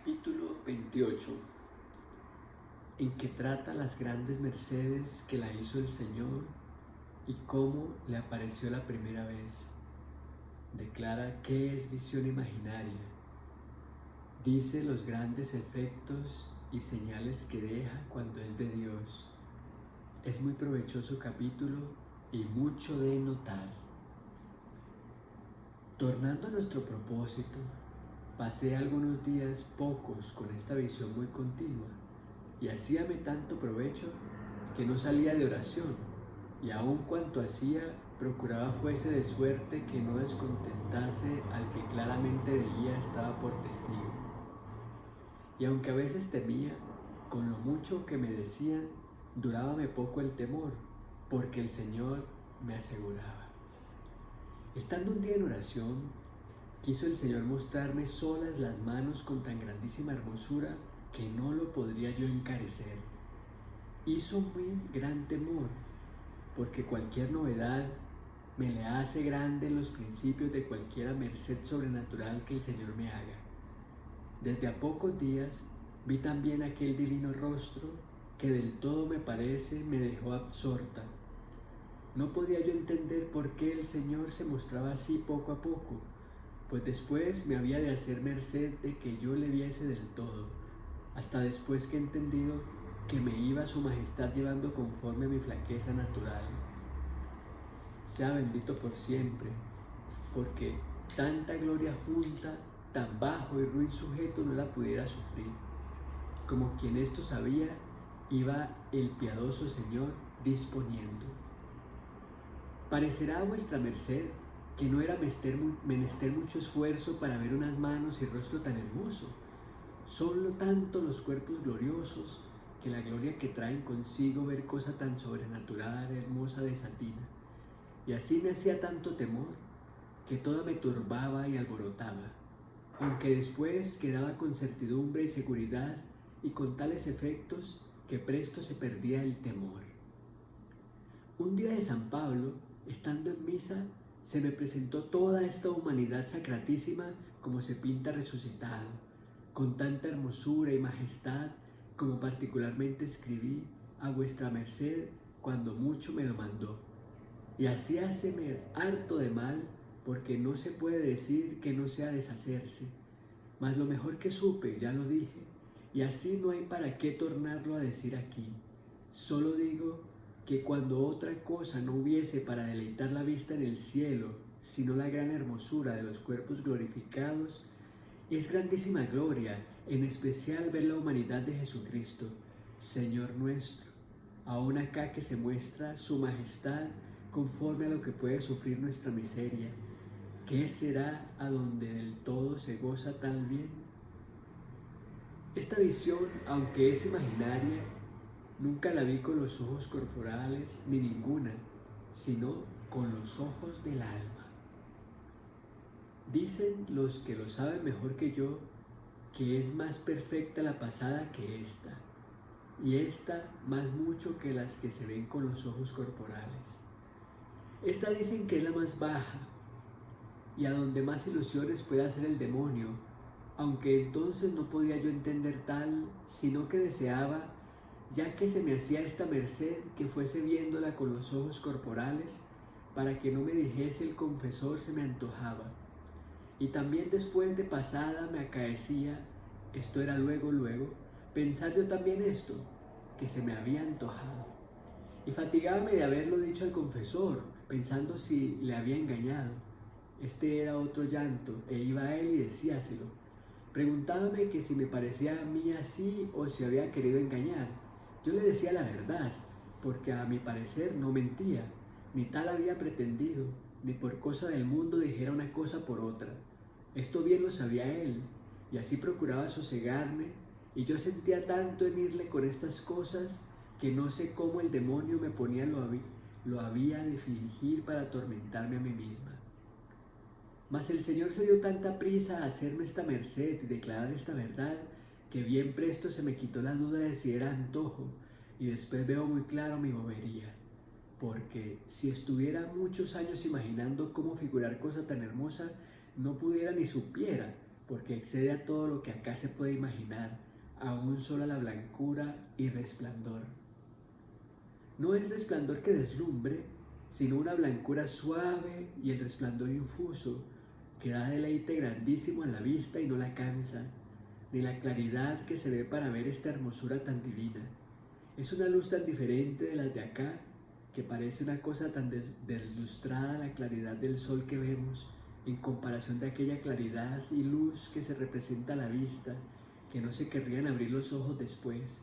capítulo 28, en que trata las grandes mercedes que la hizo el Señor y cómo le apareció la primera vez. Declara qué es visión imaginaria. Dice los grandes efectos y señales que deja cuando es de Dios. Es muy provechoso capítulo y mucho de notar. Tornando a nuestro propósito, pasé algunos días pocos con esta visión muy continua y hacíame tanto provecho que no salía de oración, y aun cuanto hacía procuraba fuese de suerte que no descontentase al que claramente veía estaba por testigo. Y aunque a veces temía, con lo mucho que me decían, durábame poco el temor, porque el Señor me aseguraba. Estando un día en oración, quiso el Señor mostrarme solas las manos con tan grandísima hermosura que no lo podría yo encarecer. Hizo muy gran temor, porque cualquier novedad me le hace grande en los principios de cualquiera merced sobrenatural que el Señor me haga. Desde a pocos días vi también aquel divino rostro que del todo me parece me dejó absorta. No podía yo entender por qué el Señor se mostraba así poco a poco, pues después me había de hacer merced de que yo le viese del todo, hasta después que he entendido que me iba su majestad llevando conforme a mi flaqueza natural. Sea bendito por siempre, porque tanta gloria junta, tan bajo y ruin sujeto no la pudiera sufrir. Como quien esto sabía, iba el piadoso Señor disponiendo. Parecerá a vuestra merced que no era menester mucho esfuerzo para ver unas manos y rostro tan hermoso. Solo tanto los cuerpos gloriosos, que la gloria que traen consigo ver cosa tan sobrenatural, hermosa, desatina. Y así me hacía tanto temor, que toda me turbaba y alborotaba, aunque después quedaba con certidumbre y seguridad, y con tales efectos que presto se perdía el temor. Un día de San Pablo, estando en misa, se me presentó toda esta humanidad sacratísima como se pinta resucitado, con tanta hermosura y majestad como particularmente escribí a vuestra merced cuando mucho me lo mandó. Y así haceme harto de mal, porque no se puede decir que no sea deshacerse. Mas lo mejor que supe, ya lo dije, y así no hay para qué tornarlo a decir aquí. Solo digo que cuando otra cosa no hubiese para deleitar la vista en el cielo, sino la gran hermosura de los cuerpos glorificados, es grandísima gloria, en especial ver la humanidad de Jesucristo, Señor nuestro, aún acá que se muestra su majestad conforme a lo que puede sufrir nuestra miseria. ¿Qué será a donde del todo se goza tan bien? Esta visión, aunque es imaginaria, nunca la vi con los ojos corporales ni ninguna, sino con los ojos del alma. Dicen los que lo saben mejor que yo que es más perfecta la pasada que esta, y esta más mucho que las que se ven con los ojos corporales. Esta dicen que es la más baja y a donde más ilusiones puede hacer el demonio, aunque entonces no podía yo entender tal, sino que deseaba, ya que se me hacía esta merced, que fuese viéndola con los ojos corporales, para que no me dijese el confesor se me antojaba. Y también después de pasada me acaecía, esto era luego, pensar yo también esto, que se me había antojado. Y fatigábame de haberlo dicho al confesor, pensando si le había engañado. Este era otro llanto, e iba a él y decíaselo. Preguntábame que si me parecía a mí así o si había querido engañar. Yo le decía la verdad, porque a mi parecer no mentía, ni tal había pretendido, ni por cosa del mundo dijera una cosa por otra. Esto bien lo sabía él, y así procuraba sosegarme, y yo sentía tanto en irle con estas cosas que no sé cómo el demonio me ponía lo había de fingir para atormentarme a mí misma. Mas el Señor se dio tanta prisa a hacerme esta merced y declarar esta verdad, que bien presto se me quitó la duda de si era antojo, y después veo muy claro mi bobería, porque si estuviera muchos años imaginando cómo figurar cosa tan hermosa, no pudiera ni supiera, porque excede a todo lo que acá se puede imaginar, aún solo la blancura y resplandor. No es resplandor que deslumbre, sino una blancura suave y el resplandor infuso, que da deleite grandísimo a la vista y no la cansa, ni la claridad que se ve para ver esta hermosura tan divina. Es una luz tan diferente de las de acá, que parece una cosa tan deslustrada la claridad del sol que vemos, en comparación de aquella claridad y luz que se representa a la vista, que no se querrían abrir los ojos después.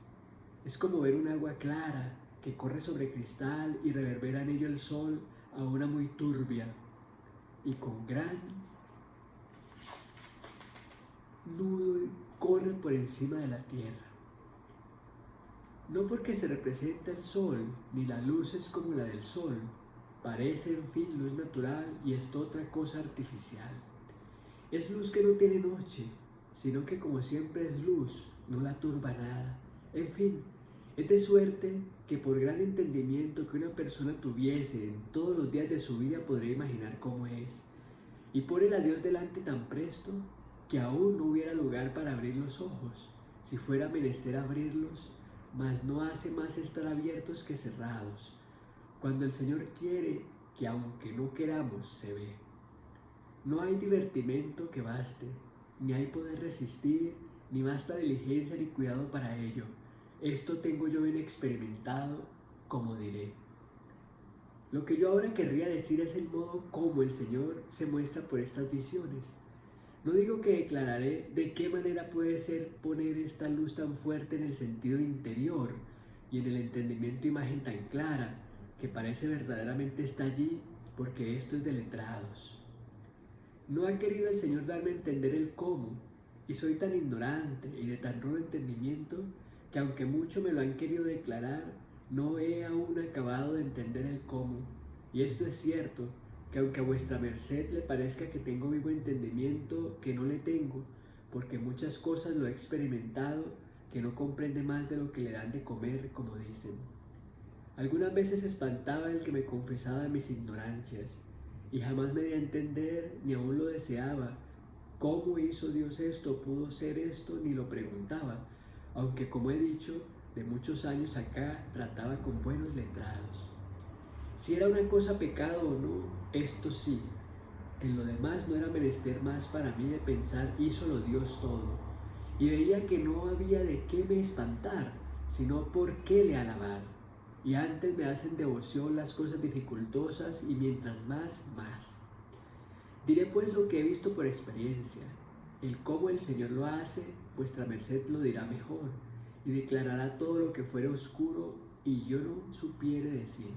Es como ver un agua clara que corre sobre cristal y reverbera en ello el sol a una muy turbia y con gran nudo y corre por encima de la tierra. No porque se representa el sol, ni la luz es como la del sol, parece en fin luz natural y esto otra cosa artificial. Es luz que no tiene noche, sino que como siempre es luz, no la turba nada. En fin, es de suerte que por gran entendimiento que una persona tuviese en todos los días de su vida podría imaginar cómo es. Y pone a Dios delante tan presto que aún no hubiera lugar para abrir los ojos, si fuera menester abrirlos, mas no hace más estar abiertos que cerrados, cuando el Señor quiere que aunque no queramos se ve. No hay divertimento que baste, ni hay poder resistir, ni basta diligencia ni cuidado para ello. Esto tengo yo bien experimentado, como diré. Lo que yo ahora querría decir es el modo como el Señor se muestra por estas visiones. No digo que declararé de qué manera puede ser poner esta luz tan fuerte en el sentido interior y en el entendimiento imagen tan clara que parece verdaderamente está allí, porque esto es de letrados. No ha querido el Señor darme a entender el cómo, y soy tan ignorante y de tan rudo entendimiento que aunque mucho me lo han querido declarar, no he aún acabado de entender el cómo. Y esto es cierto, que aunque a vuestra merced le parezca que tengo vivo entendimiento, que no le tengo, porque muchas cosas lo he experimentado, que no comprende más de lo que le dan de comer, como dicen. Algunas veces espantaba el que me confesaba de mis ignorancias, y jamás me di a entender, ni aún lo deseaba. ¿Cómo hizo Dios esto? ¿Pudo ser esto? Ni lo preguntaba, aunque como he dicho, de muchos años acá trataba con buenos letrados. Si era una cosa pecado o no, esto sí. En lo demás no era menester más para mí de pensar, hízolo Dios todo. Y veía que no había de qué me espantar, sino por qué le alabar. Y antes me hacen devoción las cosas dificultosas y mientras más. Diré pues lo que he visto por experiencia. El cómo el Señor lo hace, vuestra merced lo dirá mejor, y declarará todo lo que fuera oscuro y yo no supiere decir.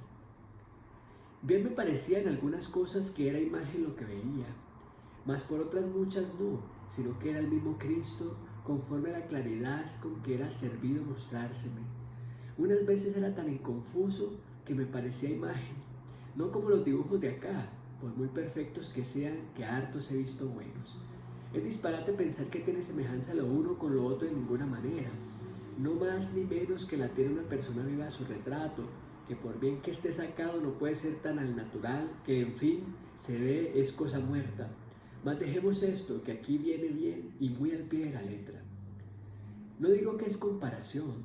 Bien me parecían algunas cosas que era imagen lo que veía, mas por otras muchas no, sino que era el mismo Cristo conforme a la claridad con que era servido mostrárseme. Unas veces era tan inconfuso que me parecía imagen, no como los dibujos de acá, por muy perfectos que sean, que hartos he visto buenos. Es disparate pensar que tiene semejanza lo uno con lo otro de ninguna manera, no más ni menos que la tiene una persona viva a su retrato, que por bien que esté sacado no puede ser tan al natural, que en fin se ve es cosa muerta. Mas dejemos esto, que aquí viene bien y muy al pie de la letra. No digo que es comparación,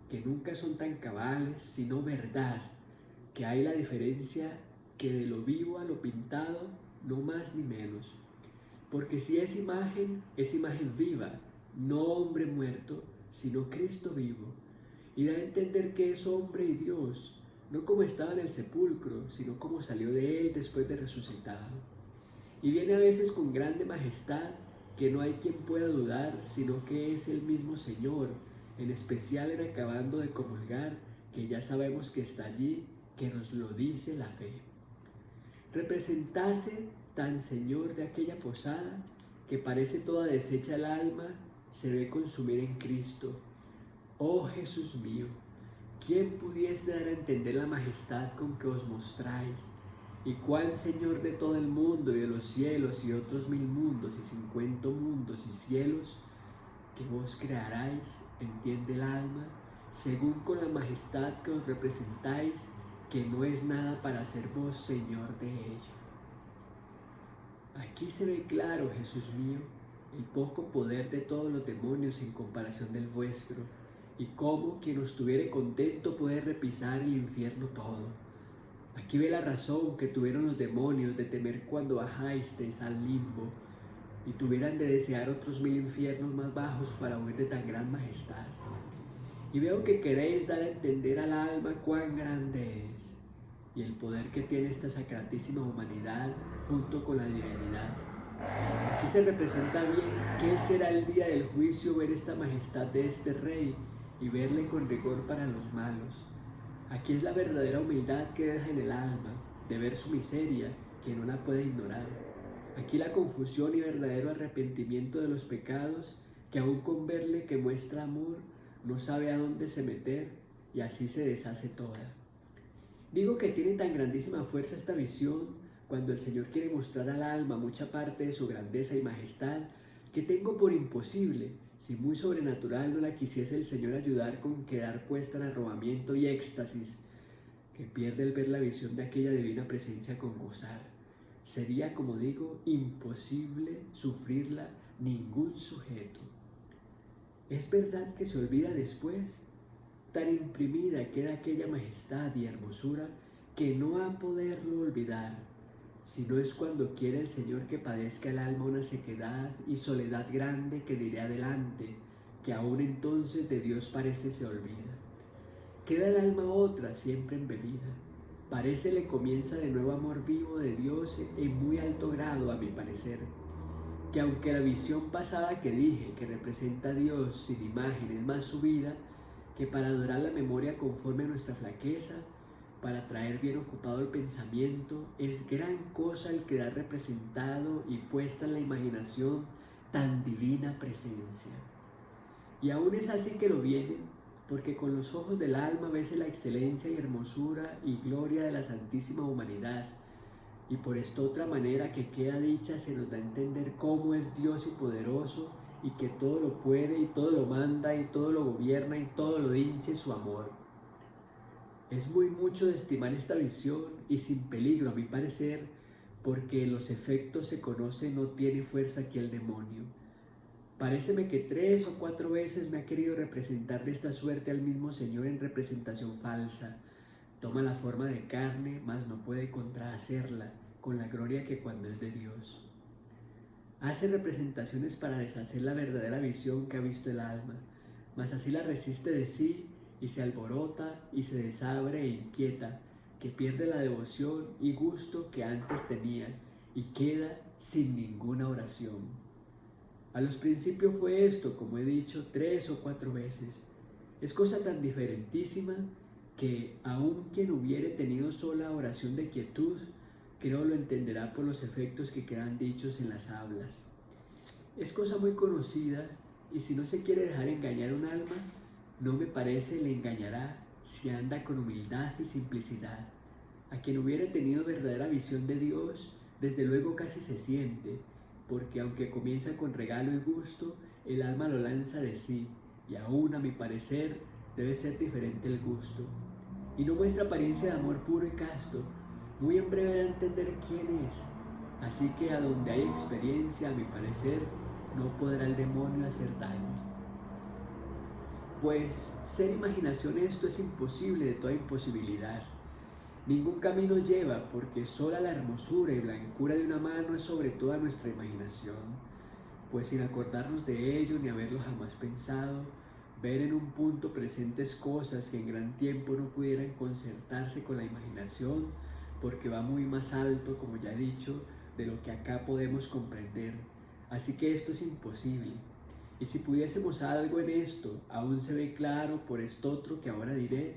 que nunca son tan cabales, sino verdad, que hay la diferencia que de lo vivo a lo pintado, no más ni menos. Porque si es imagen viva, no hombre muerto, sino Cristo vivo. Y da a entender que es hombre y Dios, no como estaba en el sepulcro, sino como salió de él después de resucitado. Y viene a veces con grande majestad, que no hay quien pueda dudar, sino que es el mismo Señor, en especial en acabando de comulgar, que ya sabemos que está allí, que nos lo dice la fe. Representase tan Señor de aquella posada, que parece toda deshecha el alma, se ve consumir en Cristo. Oh Jesús mío, ¿quién pudiese dar a entender la majestad con que os mostráis? Y cuán Señor de todo el mundo y de los cielos y otros 1000 mundos y 50 mundos y cielos que vos crearáis, entiende el alma, según con la majestad que os representáis, que no es nada para ser vos Señor de ello. Aquí se ve claro, Jesús mío, el poco poder de todos los demonios en comparación del vuestro, y cómo quien os tuviere contento puede repisar el infierno todo. Aquí ve la razón que tuvieron los demonios de temer cuando bajasteis al limbo, y tuvieran de desear otros 1000 infiernos más bajos para huir de tan gran majestad. Y veo que queréis dar a entender al alma cuán grande es, y el poder que tiene esta sacratísima humanidad junto con la divinidad. Aquí se representa bien qué será el día del juicio, ver esta majestad de este rey y verle con rigor para los malos. Aquí es la verdadera humildad que deja en el alma, de ver su miseria, que no la puede ignorar. Aquí la confusión y verdadero arrepentimiento de los pecados, que aún con verle que muestra amor, no sabe a dónde se meter y así se deshace toda. Digo que tiene tan grandísima fuerza esta visión cuando el Señor quiere mostrar al alma mucha parte de su grandeza y majestad, que tengo por imposible, si muy sobrenatural no la quisiese el Señor ayudar con quedar puesta en arrobamiento y éxtasis, que pierde el ver la visión de aquella divina presencia con gozar. Sería, como digo, imposible sufrirla ningún sujeto. Es verdad que se olvida después. Tan imprimida queda aquella majestad y hermosura que no ha poderlo olvidar, si no es cuando quiere el Señor que padezca el alma una sequedad y soledad grande que diré adelante, que aún entonces de Dios parece se olvida. Queda el alma otra siempre embebida, parece le comienza de nuevo amor vivo de Dios en muy alto grado a mi parecer, que aunque la visión pasada que dije que representa a Dios sin imagen es más subida, que para adorar la memoria conforme a nuestra flaqueza, para traer bien ocupado el pensamiento, es gran cosa el quedar representado y puesta en la imaginación tan divina presencia. Y aún es así que lo vienen, porque con los ojos del alma ves la excelencia y hermosura y gloria de la santísima humanidad, y por esta otra manera que queda dicha se nos da a entender cómo es Dios y poderoso, y que todo lo puede y todo lo manda y todo lo gobierna y todo lo hinche su amor. Es muy mucho de estimar esta visión y sin peligro a mi parecer, porque los efectos se conocen, no tiene fuerza aquí el demonio. Paréceme que 3 o 4 veces me ha querido representar de esta suerte al mismo Señor en representación falsa. Toma la forma de carne, mas no puede contrahacerla con la gloria que cuando es de Dios. Hace representaciones para deshacer la verdadera visión que ha visto el alma, mas así la resiste de sí y se alborota y se desabre e inquieta, que pierde la devoción y gusto que antes tenía y queda sin ninguna oración. A los principios fue esto, como he dicho, 3 o 4 veces. Es cosa tan diferentísima que aun quien hubiere tenido sola oración de quietud, creo lo entenderá por los efectos que quedan dichos en las hablas. Es cosa muy conocida, y si no se quiere dejar engañar un alma, no me parece le engañará si anda con humildad y simplicidad. A quien hubiere tenido verdadera visión de Dios, desde luego casi se siente, porque aunque comienza con regalo y gusto, el alma lo lanza de sí, y aún a mi parecer debe ser diferente el gusto. Y no muestra apariencia de amor puro y casto, muy en breve da a entender quién es, así que a donde hay experiencia, a mi parecer, no podrá el demonio hacer daño. Pues ser imaginación esto es imposible de toda imposibilidad. Ningún camino lleva, porque sola la hermosura y blancura de una mano es sobre toda nuestra imaginación, pues sin acordarnos de ello ni haberlo jamás pensado, ver en un punto presentes cosas que en gran tiempo no pudieran concertarse con la imaginación, porque va muy más alto, como ya he dicho, de lo que acá podemos comprender. Así que esto es imposible. Y si pudiésemos algo en esto, aún se ve claro por esto otro que ahora diré,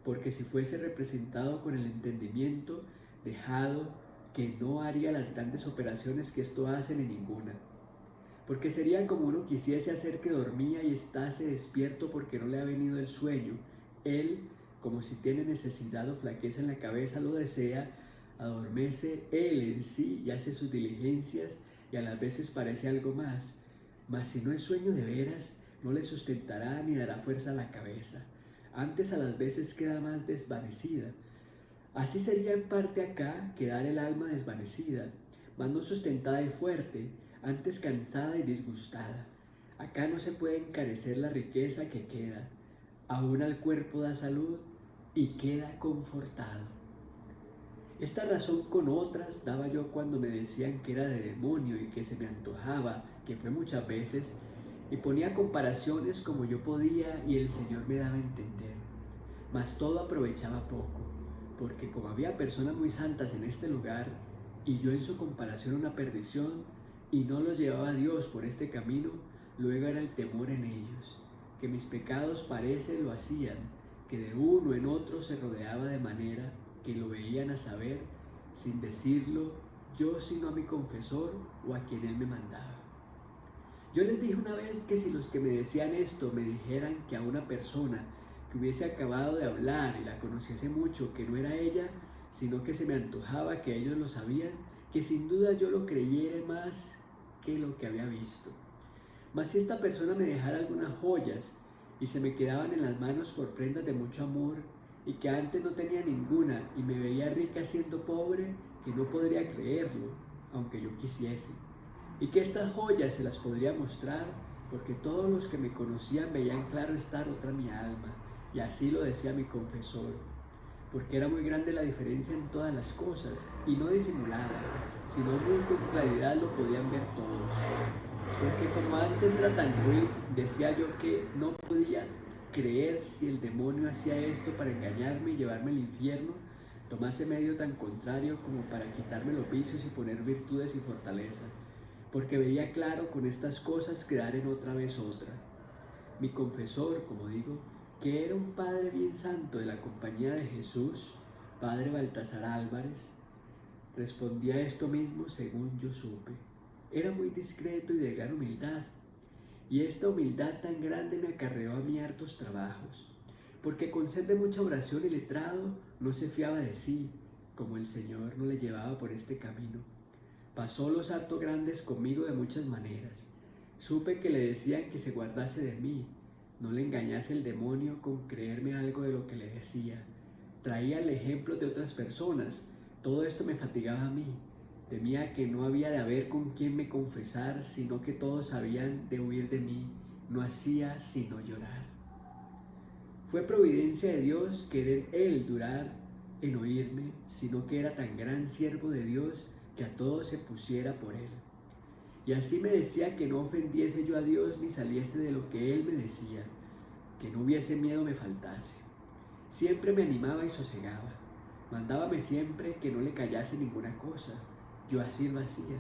porque si fuese representado con el entendimiento, dejado, que no haría las grandes operaciones que esto hace ni ninguna. Porque sería como uno quisiese hacer que dormía y estase despierto porque no le ha venido el sueño. Él, como si tiene necesidad o flaqueza en la cabeza, lo desea, adormece él en sí y hace sus diligencias y a las veces parece algo más. Mas si no es sueño de veras, no le sustentará ni dará fuerza a la cabeza. Antes a las veces queda más desvanecida. Así sería en parte acá quedar el alma desvanecida, mas no sustentada y fuerte, antes cansada y disgustada. Acá no se puede encarecer la riqueza que queda, aún al cuerpo da salud y queda confortado. Esta razón con otras daba yo cuando me decían que era de demonio y que se me antojaba, que fue muchas veces, y ponía comparaciones como yo podía y el Señor me daba a entender. Mas todo aprovechaba poco, porque como había personas muy santas en este lugar, y yo en su comparación una perdición, y no los llevaba a Dios por este camino, luego era el temor en ellos, que mis pecados parece lo hacían, que de uno en otro se rodeaba de manera que lo veían a saber, sin decirlo yo sino a mi confesor o a quien él me mandaba. Yo les dije una vez que si los que me decían esto me dijeran que a una persona que hubiese acabado de hablar y la conociese mucho, que no era ella, sino que se me antojaba que ellos lo sabían, que sin duda yo lo creyera más que lo que había visto. Mas si esta persona me dejara algunas joyas y se me quedaban en las manos por prendas de mucho amor, y que antes no tenía ninguna y me veía rica siendo pobre, que no podría creerlo, aunque yo quisiese, y que estas joyas se las podría mostrar, porque todos los que me conocían veían claro estar otra mi alma, y así lo decía mi confesor, porque era muy grande la diferencia en todas las cosas, y no disimulada, sino muy con claridad lo podían ver todos. Porque como antes era tan ruin, decía yo que no podía creer si el demonio hacía esto para engañarme y llevarme al infierno, tomase medio tan contrario como para quitarme los vicios y poner virtudes y fortaleza, porque veía claro con estas cosas quedar en otra vez otra. Mi confesor, como digo, que era un padre bien santo de la compañía de Jesús, padre Baltasar Álvarez, respondía esto mismo según yo supe. Era muy discreto y de gran humildad, y esta humildad tan grande me acarreó a mí hartos trabajos, porque con ser de mucha oración y letrado no se fiaba de sí, como el Señor no le llevaba por este camino. Pasó los hartos grandes conmigo de muchas maneras. Supe que le decían que se guardase de mí, no le engañase el demonio con creerme algo de lo que le decía. Traía el ejemplo de otras personas, todo esto me fatigaba a mí. Temía que no había de haber con quien me confesar, sino que todos habían de huir de mí, no hacía sino llorar. Fue providencia de Dios querer Él durar en oírme, sino que era tan gran siervo de Dios que a todos se pusiera por Él. Y así me decía que no ofendiese yo a Dios ni saliese de lo que Él me decía, que no hubiese miedo me faltase. Siempre me animaba y sosegaba, mandábame siempre que no le callase ninguna cosa. Yo así lo hacía.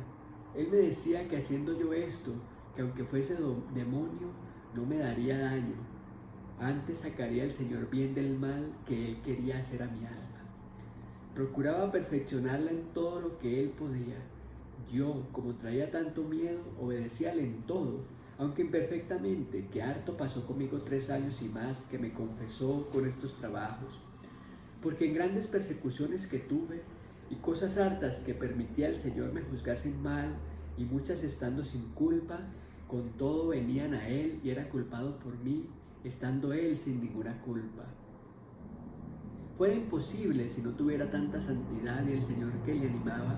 Él me decía que haciendo yo esto, que aunque fuese demonio, no me daría daño. Antes sacaría el Señor bien del mal que Él quería hacer a mi alma. Procuraba perfeccionarla en todo lo que Él podía. Yo, como traía tanto miedo, obedecíale en todo, aunque imperfectamente, que harto pasó conmigo 3 años y más que me confesó con estos trabajos. Porque en grandes persecuciones que tuve, y cosas hartas que permitía el Señor me juzgasen mal, y muchas estando sin culpa, con todo venían a Él y era culpado por mí, estando Él sin ninguna culpa. Fuera imposible, si no tuviera tanta santidad y el Señor que le animaba,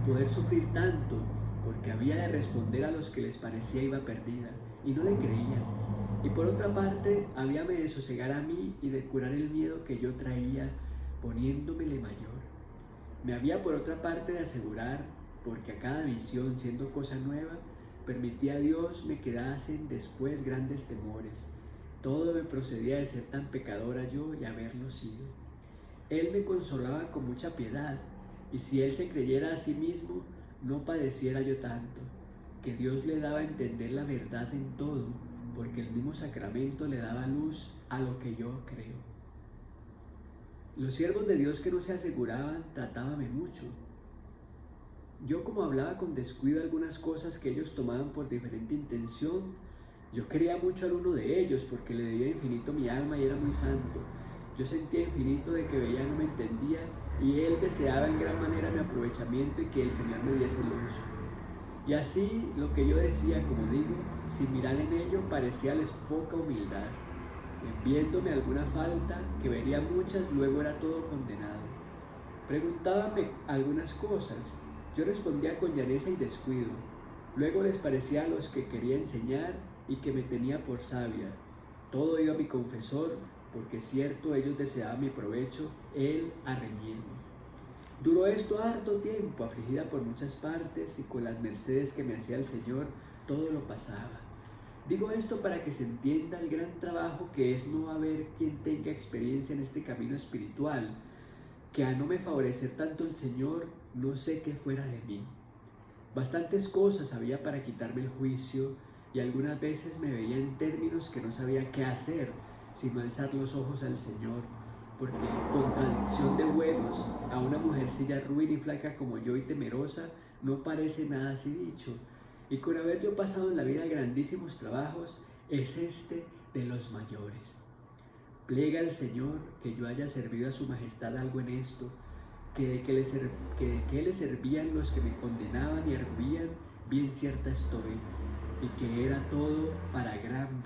poder sufrir tanto, porque había de responder a los que les parecía iba perdida, y no le creían. Y por otra parte, habíame de sosegar a mí y de curar el miedo que yo traía, poniéndomele mayor. Me había por otra parte de asegurar, porque a cada visión, siendo cosa nueva, permitía a Dios me quedasen después grandes temores. Todo me procedía de ser tan pecadora yo y haberlo sido. Él me consolaba con mucha piedad, y si él se creyera a sí mismo, no padeciera yo tanto, que Dios le daba a entender la verdad en todo, porque el mismo sacramento le daba luz a lo que yo creo. Los siervos de Dios que no se aseguraban tratábame mucho. Yo, como hablaba con descuido algunas cosas que ellos tomaban por diferente intención, yo quería mucho al uno de ellos porque le debía infinito mi alma y era muy santo. Yo sentía infinito de que veía no me entendía y él deseaba en gran manera mi aprovechamiento y que el Señor me diese luz. Y así lo que yo decía, como digo, sin mirar en ello, parecíales poca humildad. Viéndome alguna falta, que vería muchas, luego era todo condenado. Preguntábame algunas cosas, yo respondía con llaneza y descuido. Luego les parecía a los que quería enseñar y que me tenía por sabia. Todo iba a mi confesor, porque cierto ellos deseaban mi provecho, él a reñirme. Duró esto harto tiempo, afligida por muchas partes y con las mercedes que me hacía el Señor, todo lo pasaba. Digo esto para que se entienda el gran trabajo que es no haber quien tenga experiencia en este camino espiritual, que a no me favorecer tanto el Señor, no sé qué fuera de mí. Bastantes cosas había para quitarme el juicio y algunas veces me veía en términos que no sabía qué hacer, sino alzar los ojos al Señor, porque contradicción de buenos a una mujercilla ruin y flaca como yo y temerosa no parece nada así dicho, y con haber yo pasado en la vida grandísimos trabajos, es este de los mayores. Plega al Señor que yo haya servido a su majestad algo en esto, que de qué le servían los que me condenaban y arguían, bien cierta estoy, y que era todo para gran